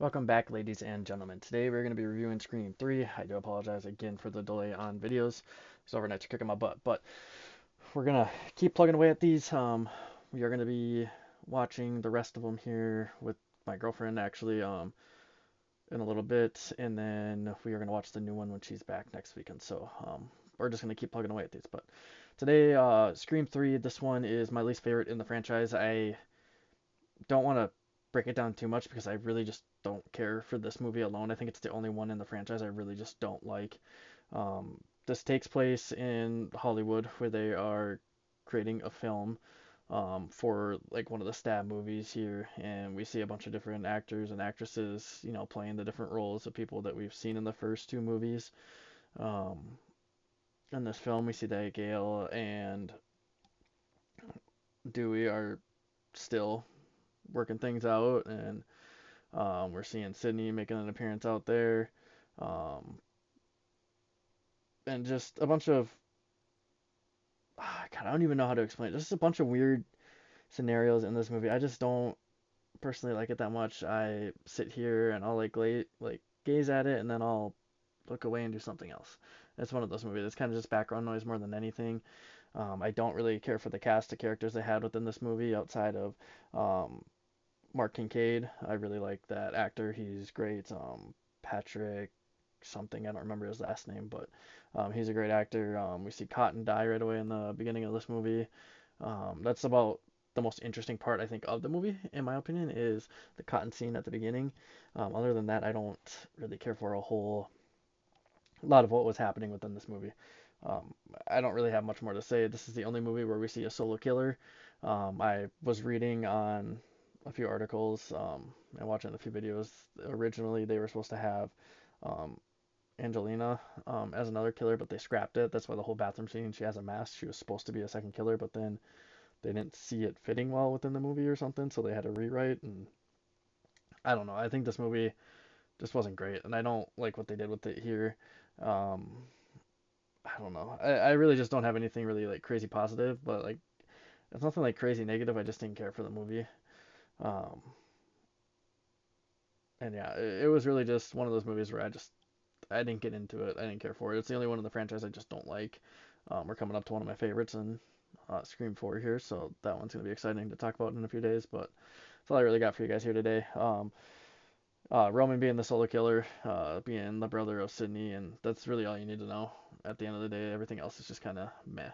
Welcome back, ladies and gentlemen. Today we're going to be reviewing Scream 3. I do apologize again for the delay on videos. It's overnight to kicking my butt, but we're going to keep plugging away at these. We are going to be watching the rest of them here with my girlfriend actually in a little bit, and then we are going to watch the new one when she's back next weekend. So we're just going to keep plugging away at these. But today, Scream 3, this one is my least favorite in the franchise. I don't want to break it down too much because I really just don't care for this movie alone. I think it's the only one in the franchise I really just don't like. This takes place in Hollywood where they are creating a film for like one of the stab movies here, and we see a bunch of different actors and actresses, playing the different roles of people that we've seen in the first two movies. Um, in this film, we see that Gail and Dewey are still working things out, and we're seeing Sydney making an appearance out there, um, and just a bunch of God, I don't even know how to explain it. Just a bunch of weird scenarios in this movie. I just don't personally like it that much. I sit here and I'll like gaze at it, and then I'll look away and do something else. It's one of those movies. It's kind of just background noise more than anything. I don't really care for the cast of characters they had within this movie outside of um, Mark Kincaid. I really like that actor. He's great. Patrick something. I don't remember his last name, but he's a great actor. We see Cotton die right away in the beginning of this movie. That's about the most interesting part I think of the movie, in my opinion, is the Cotton scene at the beginning. Other than that, I don't really care for a whole lot of what was happening within this movie. Um, I don't really have much more to say. This is the only movie where we see a solo killer. I was reading on a few articles and watching a few videos. Originally, they were supposed to have um, Angelina as another killer, but they scrapped it. That's why the whole bathroom scene, she has a mask. She was supposed to be a second killer, but then they didn't see it fitting well within the movie or something, so they had to rewrite. And I don't know. I think this movie just wasn't great, and I don't like what they did with it here. Um, I don't know. I really just don't have anything really like crazy positive, but like it's nothing like crazy negative. I just didn't care for the movie. Um, and yeah, it was really just one of those movies where I didn't get into it. I didn't care for it. It's the only one in the franchise I just don't like. We're coming up to one of my favorites in Scream 4 here, so that one's gonna be exciting to talk about in a few days. But that's all I really got for you guys here today. Roman being the solo killer, being the brother of Sydney, and that's really all you need to know. At the end of the day, everything else is just kind of meh.